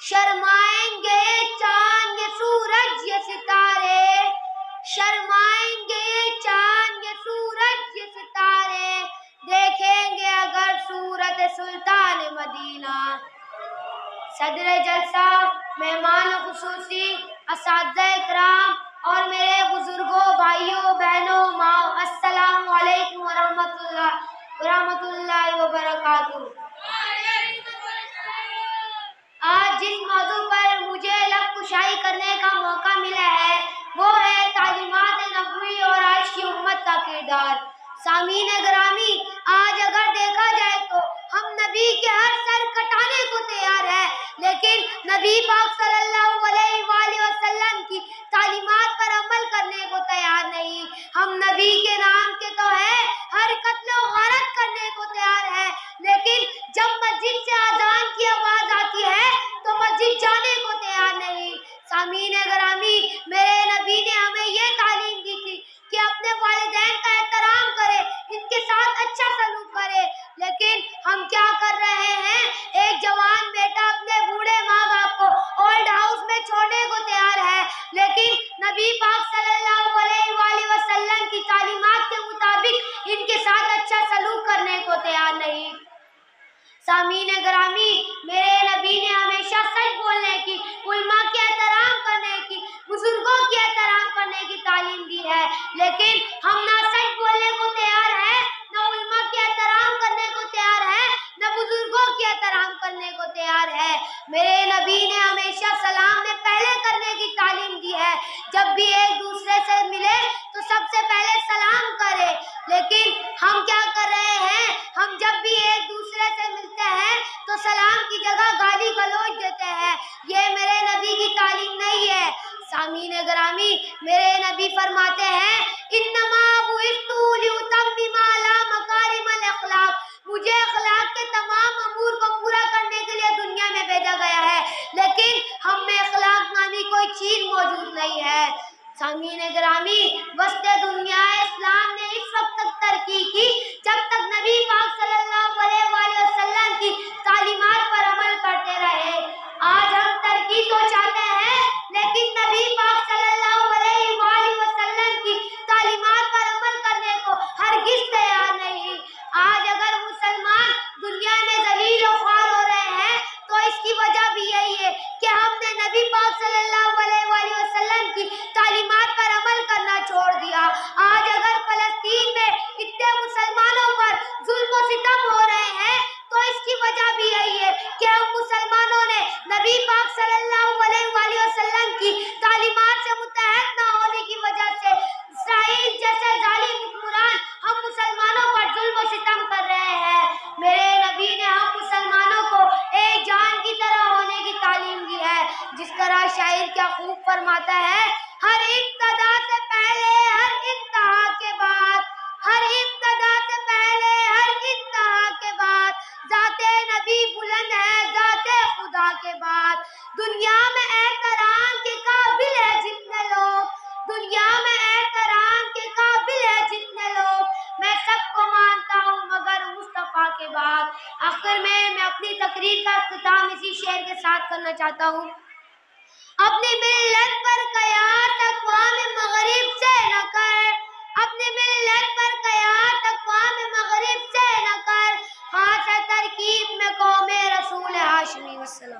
شرمائیں گے چاند یہ سورج یہ ستارے، شرمائیں گے یہ چاند یہ سورج یہ ستارے، دیکھیں گے اگر صورت سلطان مدینہ۔ صدر جلسہ، مہمان خصوصی، اساتذہ اکرام اور میرے بزرگوں، بھائیوں، بہنوں، ماں، السلام علیکم ورحمۃ اللہ وبرکاتہ۔ آج جس موضوع پر مجھے لب کشائی کرنے کا موقع ملا ہے وہ ہے تعلیمات نبوی اور آج کی امت کا کردار۔ سامعین گرامی، آج اگر دیکھا جائے تو ہم نبی کے ہر سر کٹانے کو تیار ہیں، لیکن نبی پاک صلی اللہ علیہ وآلہ وسلم کی تعلیمات پر عمل کرنے کو تیار نہیں۔ ہم نبی کے نام کے تو ہیں، ہر قتل و غارت کرنے کو تیار ہیں، لیکن جب مسجد سے اذان کی آواز آتی ہے تو مسجد جانے کو تیار نہیں۔ سامعین گرامی، میرے نبی نے ہمیں یہ تعلیم دی تھی کہ اپنے والدین کا احترام کرے، ان کے ساتھ اچھا سلوک کرے، لیکن ہم کیا کر رہے ہیں؟ ایک جوان بیٹا اپنے بوڑھے ماں باپ کو اولڈ ہاؤس میں چھوڑنے کو تیار ہے، لیکن نبی پاک صلی اللہ علیہ وآلہ وسلم کی تعلیمات کے مطابق ان کے ساتھ اچھا سلوک کرنے کو تیار نہیں۔ سامعین گرامی، میرے نبی نے ہمیشہ سچ بولنے کی، علماء کے احترام کرنے کی، بزرگوں کے احترام کرنے کی تعلیم دی ہے، لیکن ہم نہ سچ بولنے کو تیار ہیں، نہ علماء کے احترام کرنے کو تیار ہیں، نہ بزرگوں کے احترام کرنے کو تیار ہے۔ میرے نبی نے ہمیشہ سلام میں پہلے کرنے کی تعلیم دی ہے، جب بھی ایک دوسرے سے ملے تو سب سے پہلے سلام کرے، لیکن ہم کیا کر رہے ہیں؟ ہم جب بھی ایک دوسرے سے ملتے ہیں تو سلام کی جگہ گالی گلوچ دیتے ہیں، یہ میرے نبی کی تعلیم نہیں ہے۔ سامعین گرامی، میرے نبی فرماتے ہیں انما بعثت لاتمم علی مکارم الاخلاق، مجھے اخلاق کے تمام امور کو پورا کرنے کے لیے دنیا میں بھیجا گیا ہے، لیکن ہم میں اخلاق نامی کوئی چیز موجود نہیں ہے۔ سامعین گرامی، وسط دنیا اسلام نے اس وقت تک ترقی کی جب تک نبی پاک صلی اللہ علیہ وآلہ وسلم کی تعلیمات پر عمل کرتے رہے۔ آج ہم ترقی تو چاہتے ہیں لیکن نبی پاک صلی اللہ علیہ وآلہ وسلم کی تعلیمات پر عمل کرنے کو ہرگز تیار نہیں۔ آج اگر مسلمان دنیا میں ذلیل و خوار ہو رہے ہیں تو اس کی وجہ بھی یہی ہے کہ ہم نے نبی پاک صلی اللہ علیہ وآلہ وسلم کی تعلیمات پر عمل کرنا چھوڑ دیا۔ آج اگر فلسطین میں اتنے مسلمانوں پر ظلم و ستم ہو رہے ہیں تو اس کی وجہ بھی یہی ہے کہ ہم مسلمانوں نے نبی پاک صلی اللہ علیہ وآلہ وسلم کی تعلیمات سے متحد نہ ہونے کی وجہ سے اسرائیل جیسے ظالم حکمران ہم مسلمانوں پر ظلم و ستم کر رہے ہیں۔ میرے نبی نے ہم مسلمانوں کو ایک جان کی طرح ہونے کی تعلیم دی ہے، جس طرح شاعر کیا خوب فرماتا ہے ہر ابتدا سے پہلے ہر انتہا کے بعد، ہر ابتدا سے پہلے ہر انتہا کے بعد ذات نبی بلند ہے ذات خدا کے بعد۔ دنیا میں احترام کے قابل ہے جتنے لوگ، دنیا میں احترام کے قابل ہے جتنے لوگ، میں سب کو مانتا ہوں مگر مصطفیٰ کے بعد۔ آخر میں اپنی تقریر کا اختتام اسی شعر کے ساتھ کرنا چاہتا ہوں۔ اپنی ملت پر قیاس اقوام مغرب سے نہ کر، اپنی ملت پر قیاس اقوام مغرب سے نہ کر، خاص ہے ترکیب میں قوم رسول ہاشمی۔ والسلام۔